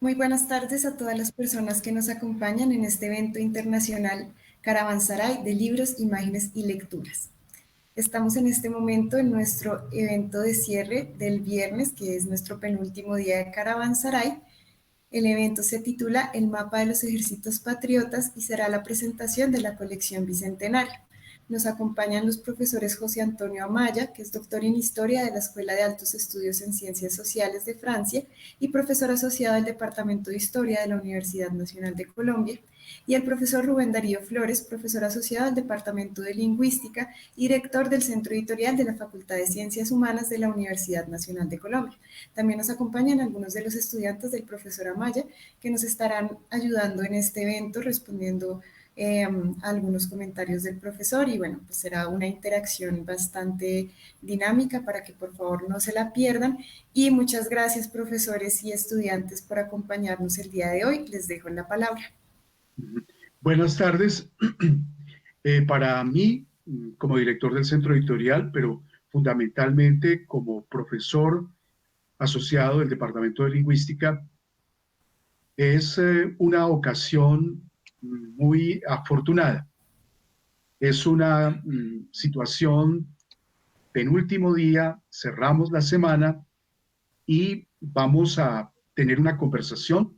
Muy buenas tardes a todas las personas que nos acompañan en este evento internacional Caravanserai de libros, imágenes y lecturas. Estamos en este momento en nuestro evento de cierre del viernes, que es nuestro penúltimo día de Caravanserai. El evento se titula El mapa de los ejércitos patriotas y será la presentación de la colección bicentenaria. Nos acompañan los profesores José Antonio Amaya, que es doctor en Historia de la Escuela de Altos Estudios en Ciencias Sociales de Francia y profesor asociado del Departamento de Historia de la Universidad Nacional de Colombia, y el profesor Rubén Darío Flores, profesor asociado del Departamento de Lingüística y director del Centro Editorial de la Facultad de Ciencias Humanas de la Universidad Nacional de Colombia. También nos acompañan algunos de los estudiantes del profesor Amaya que nos estarán ayudando en este evento respondiendo algunos comentarios del profesor y bueno, pues será una interacción bastante dinámica para que por favor no se la pierdan y muchas gracias profesores y estudiantes por acompañarnos el día de hoy. Les dejo la palabra. Buenas tardes. Para mí, como director del centro editorial, pero fundamentalmente como profesor asociado del Departamento de Lingüística, es una ocasión muy afortunada. Es una situación, penúltimo día, cerramos la semana y vamos a tener una conversación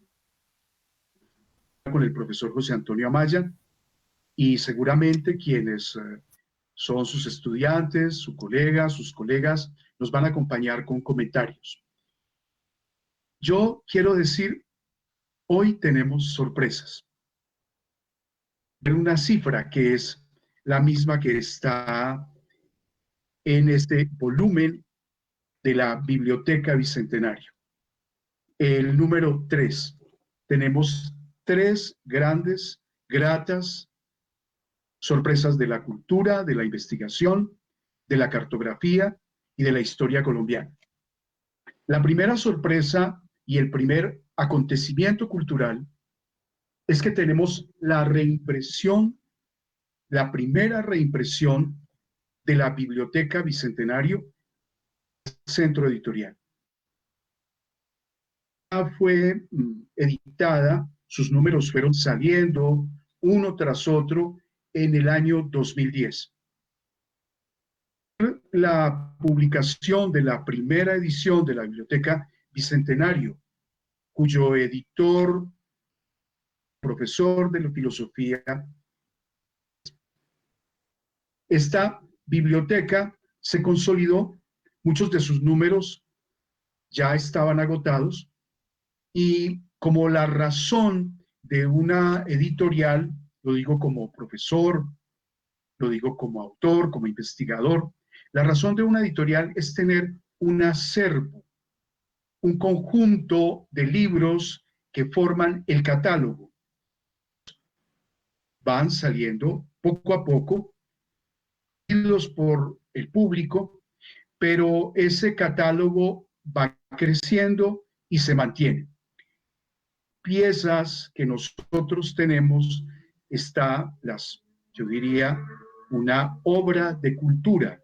con el profesor José Antonio Amaya y seguramente quienes son sus estudiantes, sus colegas, nos van a acompañar con comentarios. Yo quiero decir, hoy tenemos sorpresas. Una cifra que es la misma que está en este volumen de la Biblioteca Bicentenario. El número 3. Tenemos 3 grandes, gratas sorpresas de la cultura, de la investigación, de la cartografía y de la historia colombiana. La primera sorpresa y el primer acontecimiento cultural es que tenemos la reimpresión, la primera reimpresión de la Biblioteca Bicentenario, Centro Editorial. Fue editada, sus números fueron saliendo uno tras otro en el año 2010. La publicación de la primera edición de la Biblioteca Bicentenario, cuyo editor, profesor de la filosofía, esta biblioteca se consolidó, muchos de sus números ya estaban agotados y como la razón de una editorial, lo digo como profesor, lo digo como autor, como investigador, la razón de una editorial es tener un acervo, un conjunto de libros que forman el catálogo. Van saliendo poco a poco, por el público, pero ese catálogo va creciendo y se mantiene. Piezas que nosotros tenemos yo diría, una obra de cultura,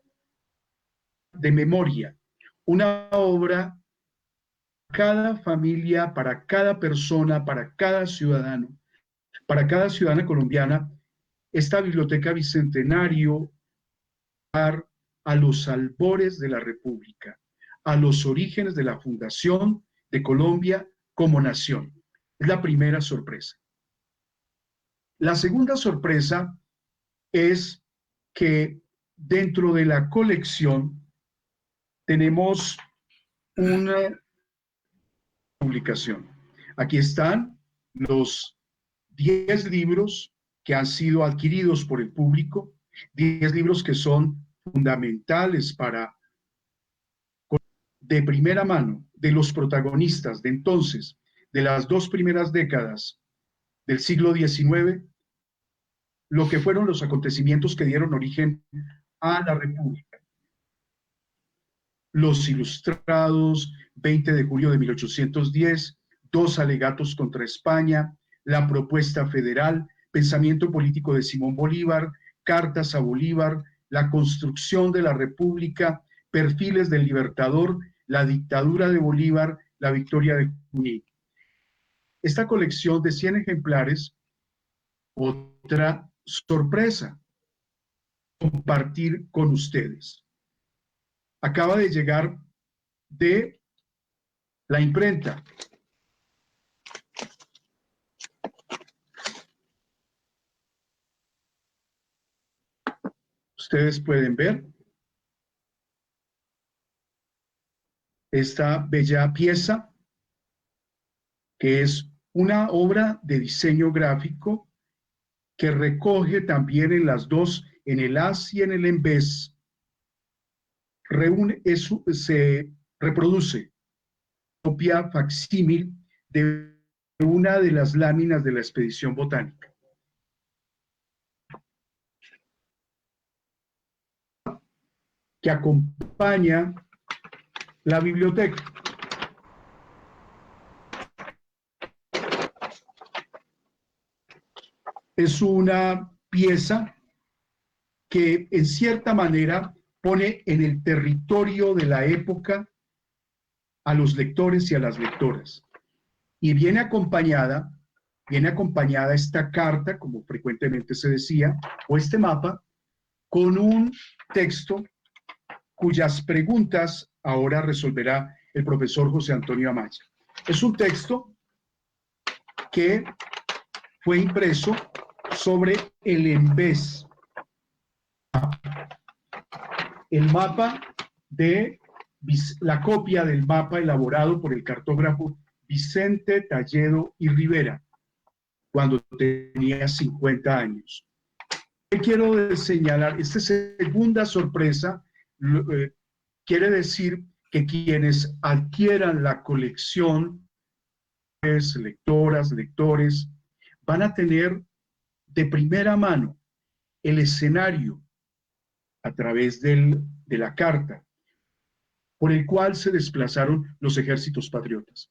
de memoria, una obra para cada familia, para cada persona, para cada ciudadano, para cada ciudadana colombiana. Esta Biblioteca Bicentenario a los albores de la República, a los orígenes de la fundación de Colombia como nación. Es la primera sorpresa. La segunda sorpresa es que dentro de la colección tenemos una publicación. Aquí están los 10 libros que han sido adquiridos por el público, 10 libros que son fundamentales para, de primera mano, de los protagonistas de entonces, de las 2 primeras décadas del siglo XIX, lo que fueron los acontecimientos que dieron origen a la República. Los Ilustrados, 20 de julio de 1810, 2 alegatos contra España, la propuesta federal, pensamiento político de Simón Bolívar, cartas a Bolívar, la construcción de la República, perfiles del Libertador, la dictadura de Bolívar, la victoria de Junín. esta colección de 100 ejemplares, otra sorpresa, compartir con ustedes. Acaba de llegar de la imprenta. Ustedes pueden ver esta bella pieza, que es una obra de diseño gráfico que recoge también en las dos, en el haz y en el embés, se reproduce copia facsímil de una de las láminas de la expedición botánica. Que acompaña la biblioteca. Es una pieza que en cierta manera pone en el territorio de la época a los lectores y a las lectoras. Y viene acompañada esta carta, como frecuentemente se decía, o este mapa, con un texto cuyas preguntas ahora resolverá el profesor José Antonio Amaya. Es un texto que fue impreso sobre el embés. El mapa la copia del mapa elaborado por el cartógrafo Vicente Talledo y Rivera, cuando tenía 50 años. ¿Qué quiero señalar? Esta segunda sorpresa quiere decir que quienes adquieran la colección, lectoras, lectores, van a tener de primera mano el escenario a través de la carta por el cual se desplazaron los ejércitos patriotas.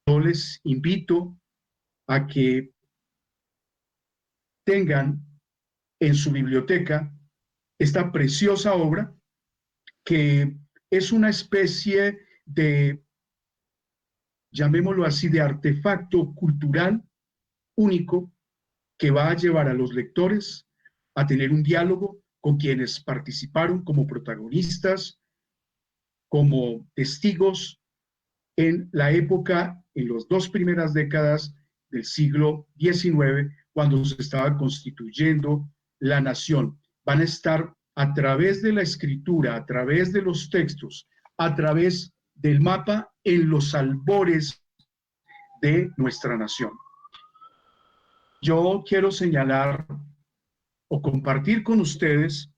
Yo les invito a que tengan en su biblioteca esta preciosa obra, que es una especie de, llamémoslo así, de artefacto cultural único que va a llevar a los lectores a tener un diálogo con quienes participaron como protagonistas, como testigos en la época, en las dos primeras décadas del siglo XIX, cuando se estaba constituyendo la nación. Van a estar a través de la escritura, a través de los textos, a través del mapa, en los albores de nuestra nación. Yo quiero señalar o compartir con ustedes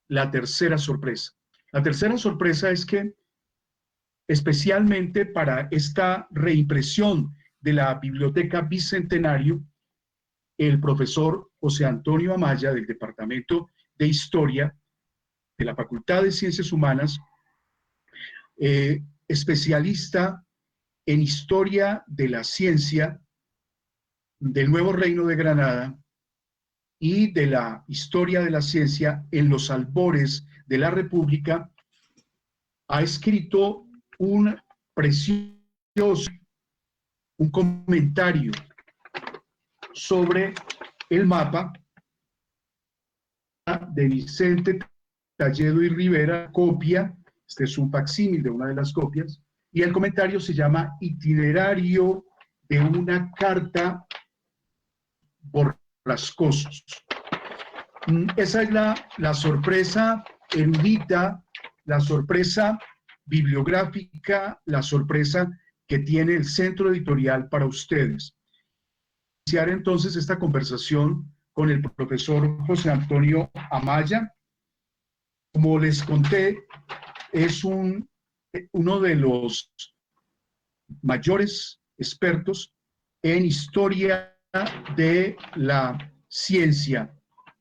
la tercera sorpresa. La tercera sorpresa es que, especialmente para esta reimpresión de la Biblioteca Bicentenario, el profesor José Antonio Amaya, del Departamento de Historia de la Facultad de Ciencias Humanas, especialista en Historia de la Ciencia del Nuevo Reino de Granada y de la Historia de la Ciencia en los albores de la República, ha escrito un precioso, un comentario sobre el mapa de Vicente Talledo y Rivera, copia, este es un facsímil de una de las copias, y el comentario se llama Itinerario de una carta borrascosos. Esa es la sorpresa erudita, la sorpresa bibliográfica, la sorpresa que tiene el Centro Editorial para ustedes. Iniciar entonces esta conversación con el profesor José Antonio Amaya. Como les conté, es uno de los mayores expertos en historia de la ciencia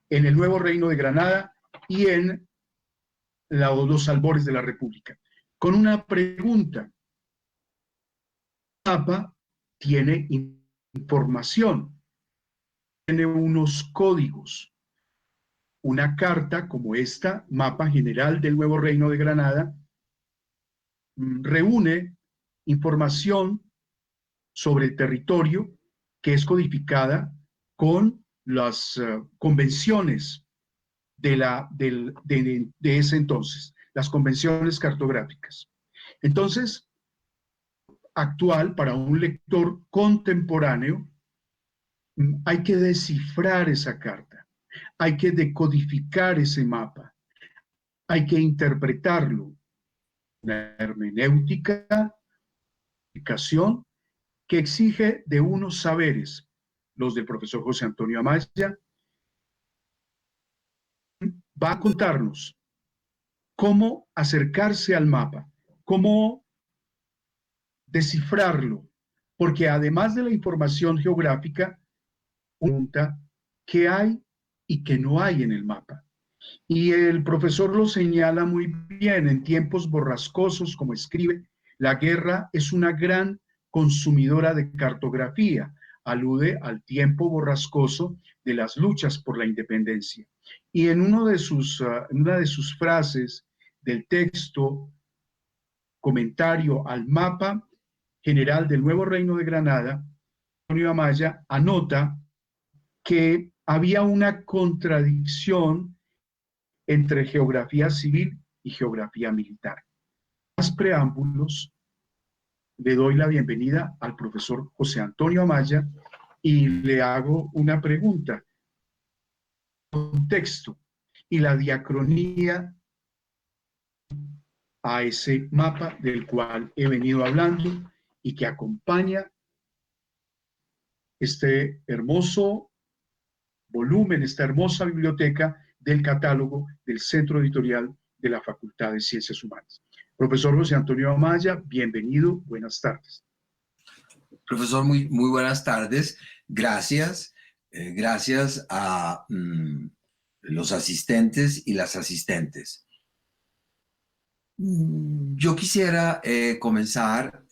en el Nuevo Reino de Granada y en los albores de la República. Con una pregunta: el mapa tiene información, tiene unos códigos. Una carta como esta, Mapa General del Nuevo Reino de Granada, reúne información sobre el territorio que es codificada con las convenciones de ese entonces, las convenciones cartográficas. Entonces, actual, para un lector contemporáneo, hay que descifrar esa carta, hay que decodificar ese mapa, hay que interpretarlo. Una hermenéutica, explicación, que exige de unos saberes, los del profesor José Antonio Amaya, va a contarnos cómo acercarse al mapa, cómo descifrarlo, porque además de la información geográfica, pregunta qué hay y qué no hay en el mapa. Y el profesor lo señala muy bien: en tiempos borrascosos, como escribe, la guerra es una gran consumidora de cartografía. Alude al tiempo borrascoso de las luchas por la independencia. Y en una de sus frases del texto, comentario al mapa general del Nuevo Reino de Granada, Antonio Amaya anota que había una contradicción entre geografía civil y geografía militar. Más preámbulos, le doy la bienvenida al profesor José Antonio Amaya y le hago una pregunta. Contexto y la diacronía a ese mapa del cual he venido hablando y que acompaña este hermoso volumen, esta hermosa biblioteca del catálogo del Centro Editorial de la Facultad de Ciencias Humanas. Profesor José Antonio Amaya, bienvenido, buenas tardes. Profesor, muy buenas tardes. Gracias. Gracias a los asistentes y las asistentes. Yo quisiera comenzar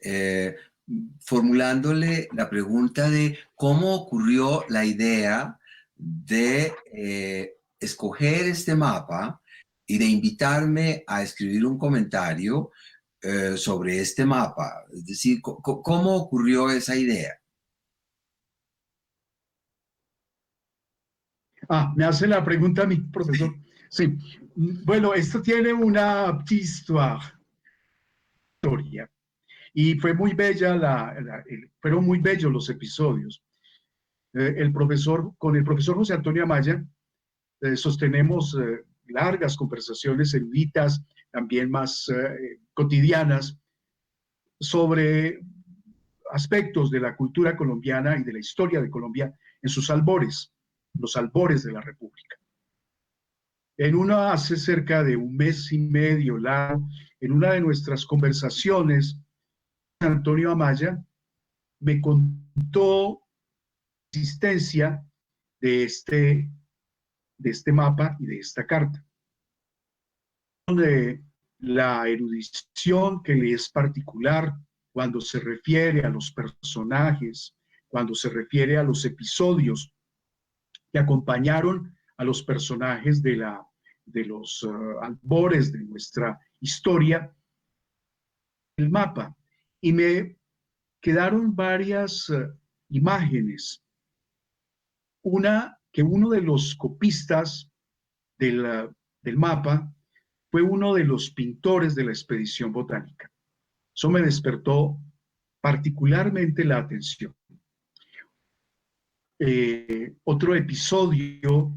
formulándole la pregunta de cómo ocurrió la idea de escoger este mapa y de invitarme a escribir un comentario sobre este mapa. Es decir, ¿cómo ocurrió esa idea? Me hace la pregunta a mi profesor. Sí. Bueno, esto tiene una historia y fue muy bella, fueron muy bellos los episodios. Con el profesor José Antonio Amaya sostenemos largas conversaciones eruditas, también más cotidianas, sobre aspectos de la cultura colombiana y de la historia de Colombia en sus albores, los albores de la República. Hace cerca de un mes y medio largo, en una de nuestras conversaciones, Antonio Amaya me contó la existencia de este mapa y de esta carta. De la erudición que le es particular cuando se refiere a los personajes, cuando se refiere a los episodios que acompañaron a los personajes de los albores de nuestra historia, el mapa. Y me quedaron varias imágenes. Una, que uno de los copistas del mapa fue uno de los pintores de la expedición botánica. Eso me despertó particularmente la atención. Otro episodio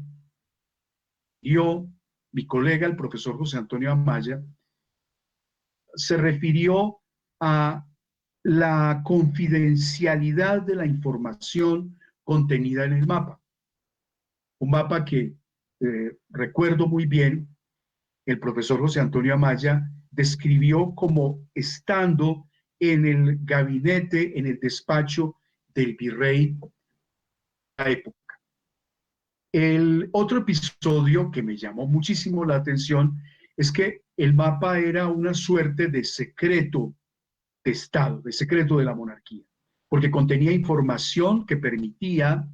dio mi colega, el profesor José Antonio Amaya, se refirió a la confidencialidad de la información contenida en el mapa. Un mapa que recuerdo muy bien, el profesor José Antonio Amaya describió como estando en el gabinete, en el despacho del virrey de la época. El otro episodio que me llamó muchísimo la atención es que el mapa era una suerte de secreto de Estado, de secreto de la monarquía, porque contenía información que permitía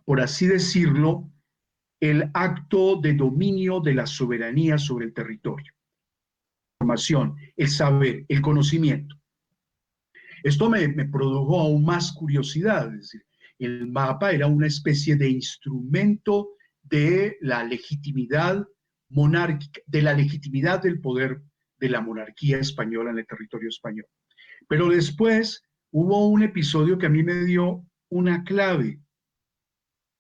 por así decirlo, el acto de dominio de la soberanía sobre el territorio. Información, el saber, el conocimiento. Esto me produjo aún más curiosidad, es decir, el mapa era una especie de instrumento de la legitimidad monárquica, de la legitimidad del poder de la monarquía española en el territorio español. Pero después hubo un episodio que a mí me dio una clave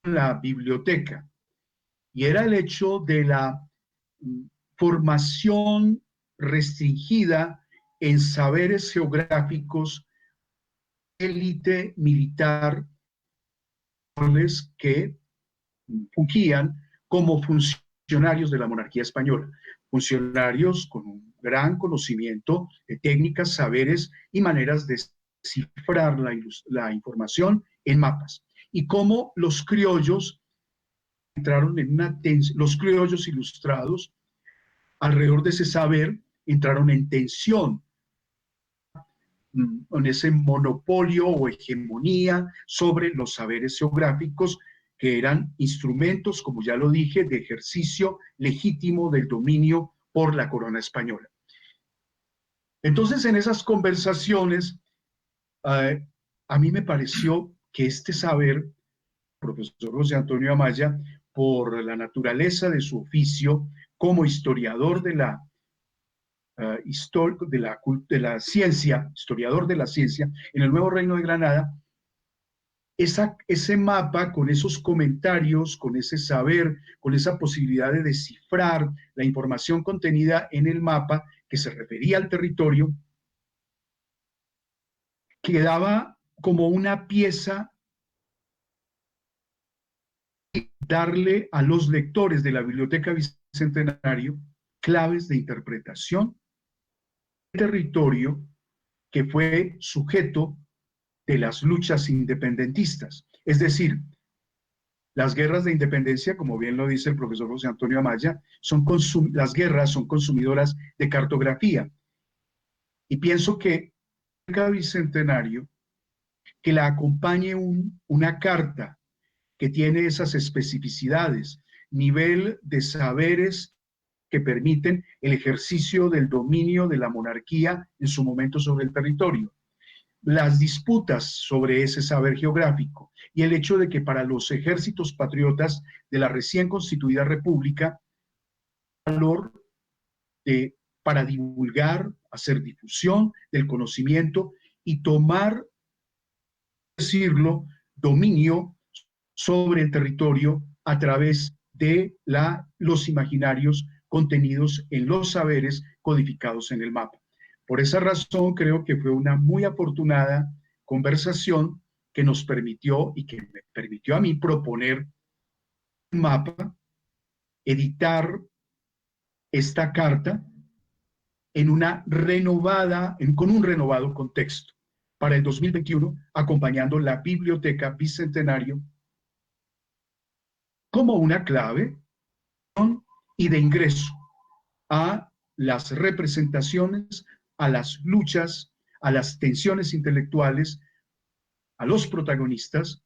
en la biblioteca, y era el hecho de la formación restringida en saberes geográficos, élite militar, que fungían como funcionarios de la monarquía española, funcionarios con un gran conocimiento de técnicas, saberes y maneras de descifrar la información en mapas. Y cómo los criollos entraron en una tensión, los criollos ilustrados, alrededor de ese saber, entraron en tensión con ese monopolio o hegemonía sobre los saberes geográficos, que eran instrumentos, como ya lo dije, de ejercicio legítimo del dominio por la corona española. Entonces, en esas conversaciones, a mí me pareció que este saber, profesor José Antonio Amaya, por la naturaleza de su oficio como historiador de la ciencia, historiador de la ciencia, en el Nuevo Reino de Granada, ese mapa con esos comentarios, con ese saber, con esa posibilidad de descifrar la información contenida en el mapa que se refería al territorio, quedaba como una pieza darle a los lectores de la Biblioteca Bicentenario claves de interpretación del territorio que fue sujeto de las luchas independentistas. Es decir, las guerras de independencia, como bien lo dice el profesor José Antonio Amaya, las guerras son consumidoras de cartografía. Y pienso que el bicentenario, que la acompañe una carta que tiene esas especificidades, nivel de saberes que permiten el ejercicio del dominio de la monarquía en su momento sobre el territorio, las disputas sobre ese saber geográfico y el hecho de que para los ejércitos patriotas de la recién constituida república, valor para divulgar, hacer difusión del conocimiento y tomar, decirlo, dominio sobre el territorio a través de los imaginarios contenidos en los saberes codificados en el mapa. Por esa razón creo que fue una muy afortunada conversación que nos permitió y que me permitió a mí proponer un mapa, editar esta carta con un renovado contexto para el 2021, acompañando la Biblioteca Bicentenario como una clave y de ingreso a las representaciones, a las luchas, a las tensiones intelectuales, a los protagonistas.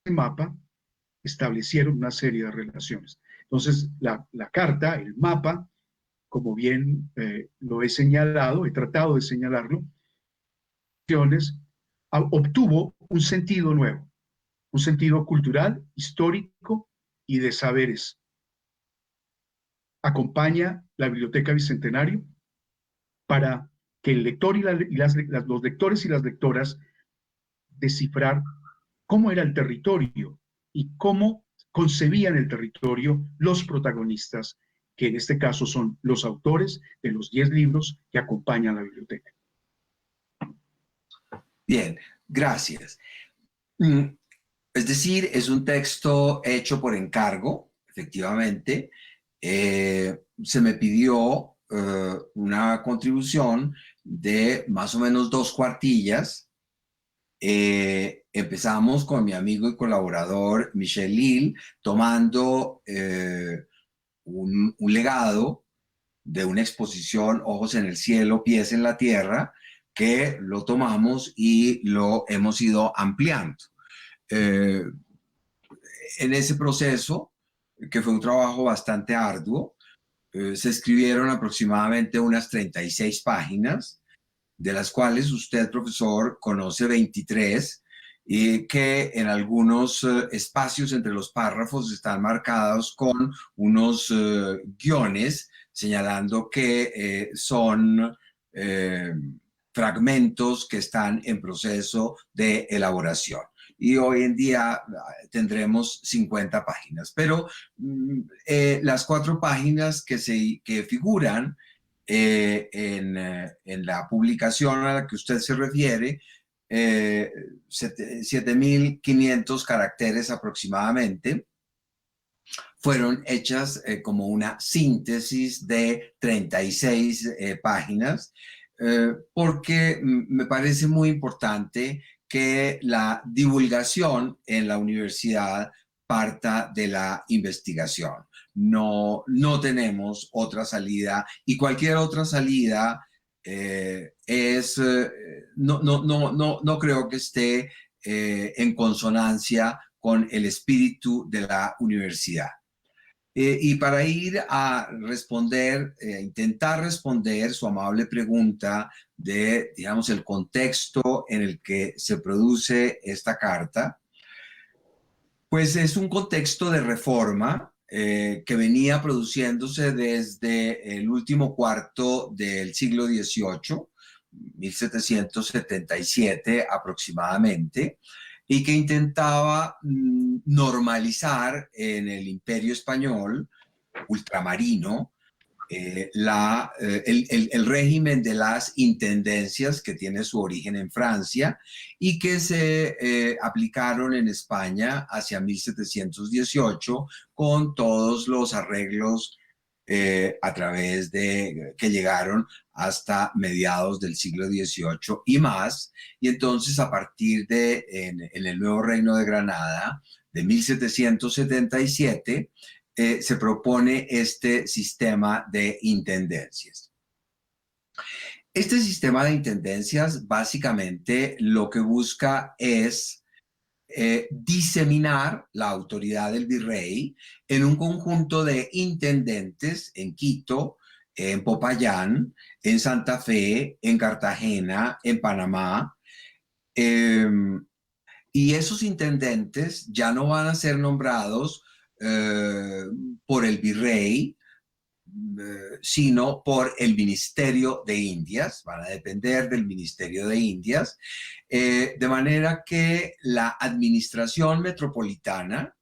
El mapa establecieron una serie de relaciones. Entonces, la carta, el mapa, como bien lo he señalado, he tratado de señalarlo, obtuvo un sentido nuevo, un sentido cultural, histórico y de saberes. Acompaña la Biblioteca Bicentenario para que el lector y los lectores y las lectoras descifrar cómo era el territorio y cómo concebían el territorio los protagonistas, que en este caso son los autores de los 10 libros que acompañan la biblioteca. Bien, gracias. Es decir, es un texto hecho por encargo, efectivamente. Se me pidió una contribución de más o menos 2 cuartillas. Empezamos con mi amigo y colaborador Michel Lille, tomando un legado de una exposición Ojos en el cielo, pies en la tierra, que lo tomamos y lo hemos ido ampliando. En ese proceso, que fue un trabajo bastante arduo, se escribieron aproximadamente unas 36 páginas de las cuales usted, profesor, conoce 23, y que en algunos espacios entre los párrafos están marcados con unos guiones señalando que son fragmentos que están en proceso de elaboración. Y hoy en día tendremos 50 páginas. Pero las 4 páginas que figuran en la publicación a la que usted se refiere, 7.500 caracteres aproximadamente, fueron hechas como una síntesis de 36 páginas, porque me parece muy importante que la divulgación en la universidad parta de la investigación. No tenemos otra salida, y cualquier otra salida no creo que esté en consonancia con el espíritu de la universidad. Y para ir a responder, intentar responder su amable pregunta de, digamos, el contexto en el que se produce esta carta, pues es un contexto de reforma que venía produciéndose desde el último cuarto del siglo XVIII, 1777 aproximadamente, y que intentaba normalizar en el Imperio Español ultramarino el régimen de las intendencias, que tiene su origen en Francia y que se aplicaron en España hacia 1718 con todos los arreglos a través de que llegaron hasta mediados del siglo XVIII y más. Y entonces, a partir de en el nuevo Reino de Granada de 1777, se propone este sistema de intendencias. Este sistema de intendencias básicamente lo que busca es diseminar la autoridad del virrey en un conjunto de intendentes en Quito, en Popayán, en Santa Fe, en Cartagena, en Panamá. Y esos intendentes ya no van a ser nombrados por el virrey, sino por el Ministerio de Indias, van a depender del Ministerio de Indias, de manera que la administración metropolitana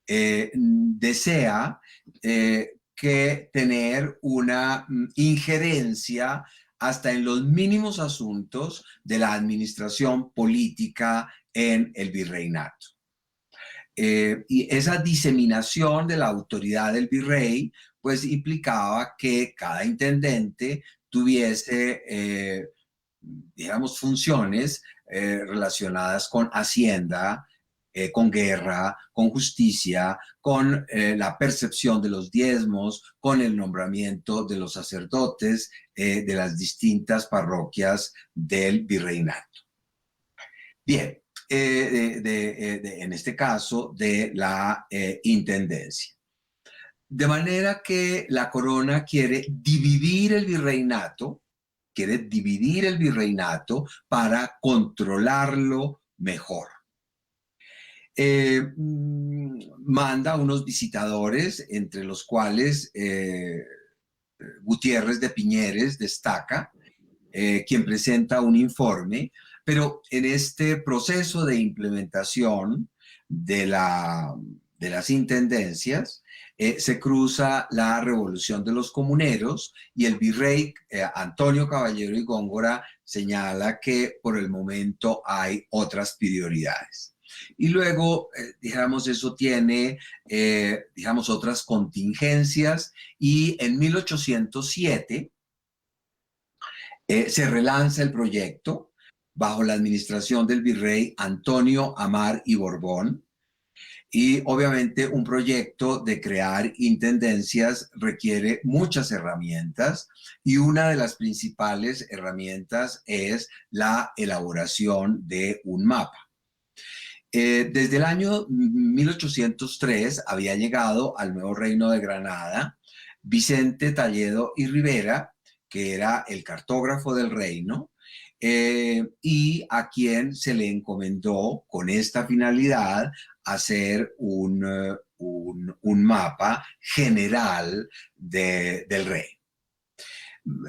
desea que tener una injerencia hasta en los mínimos asuntos de la administración política en el virreinato. Y esa diseminación de la autoridad del virrey pues implicaba que cada intendente tuviese, digamos, funciones relacionadas con hacienda, con guerra, con justicia, con la percepción de los diezmos, con el nombramiento de los sacerdotes de las distintas parroquias del virreinato. Bien, en este caso de la intendencia. De manera que la corona quiere dividir el virreinato para controlarlo mejor. Manda unos visitadores, entre los cuales Gutiérrez de Piñeres destaca, quien presenta un informe, pero en este proceso de implementación de las intendencias se cruza la revolución de los comuneros y el virrey Antonio Caballero y Góngora señala que por el momento hay otras prioridades. Y luego, digamos, eso tiene, digamos, otras contingencias, y en 1807 se relanza el proyecto bajo la administración del virrey Antonio Amar y Borbón. Y obviamente un proyecto de crear intendencias requiere muchas herramientas, y una de las principales herramientas es la elaboración de un mapa. Desde el año 1803 había llegado al nuevo Reino de Granada Vicente Talledo y Rivera, que era el cartógrafo del reino, y a quien se le encomendó con esta finalidad hacer un mapa general del rey.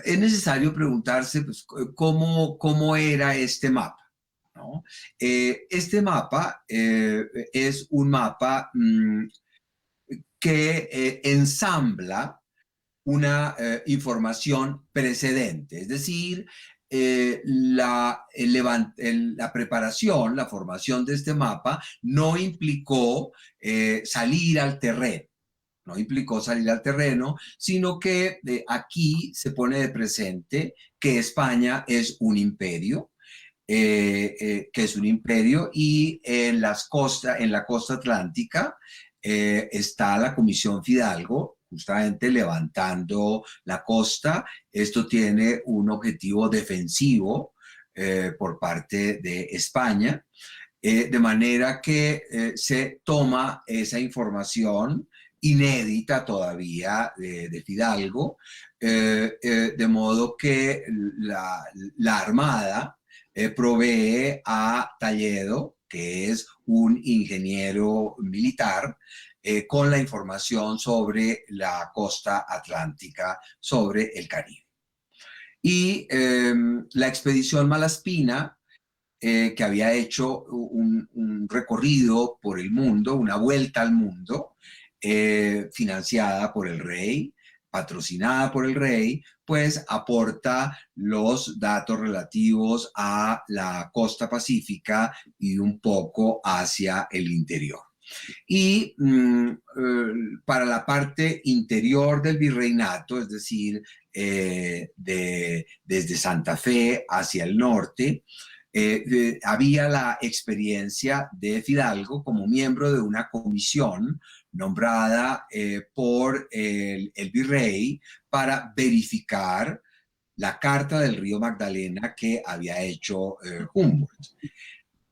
Es necesario preguntarse pues, cómo era este mapa, ¿no? Este mapa es un mapa que ensambla una información precedente, es decir, la preparación, la formación de este mapa no implicó salir al terreno. No implicó salir al terreno, sino que aquí se pone de presente que España es un imperio, y en la costa atlántica está la Comisión Fidalgo, justamente levantando la costa. Esto tiene un objetivo defensivo por parte de España, de manera que se toma esa información inédita todavía de Fidalgo, de modo que la Armada provee a Talledo, que es un ingeniero militar, con la información sobre la costa atlántica, sobre el Caribe. Y la expedición Malaspina, que había hecho un recorrido por el mundo, una vuelta al mundo, financiada por el rey, patrocinada por el rey, pues aporta los datos relativos a la costa pacífica y un poco hacia el interior. Y para la parte interior del virreinato, es decir, desde Santa Fe hacia el norte, había la experiencia de Fidalgo como miembro de una comisión nombrada por el virrey para verificar la carta del río Magdalena que había hecho Humboldt.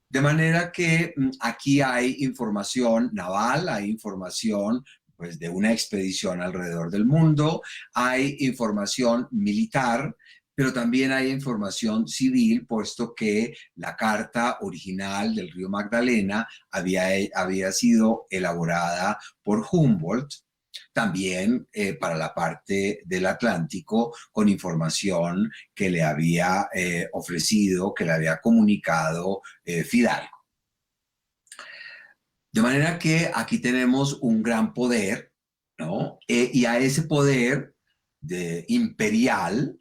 De manera que aquí hay información naval, hay información pues, de una expedición alrededor del mundo, hay información militar, pero también hay información civil, puesto que la carta original del río Magdalena había sido elaborada por Humboldt, también para la parte del Atlántico, con información que le había ofrecido, que le había comunicado Fidalgo. De manera que aquí tenemos un gran poder, ¿no? Y a ese poder imperial,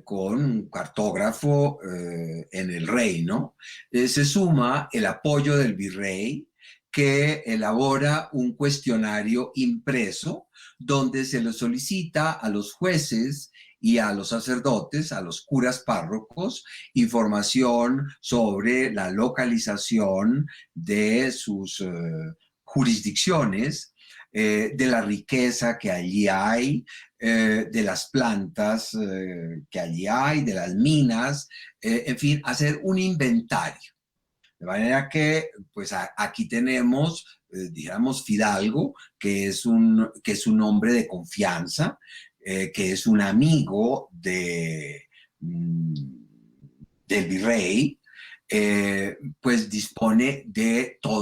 con un cartógrafo en el reino, se suma el apoyo del virrey, que elabora un cuestionario impreso donde se le solicita a los jueces y a los sacerdotes, a los curas párrocos, información sobre la localización de sus jurisdicciones, de la riqueza que allí hay, de las plantas que allí hay, de las minas, en fin, hacer un inventario. De manera que, pues aquí tenemos, digamos, Fidalgo, que es un hombre de confianza, que es un amigo del virrey, pues dispone de todo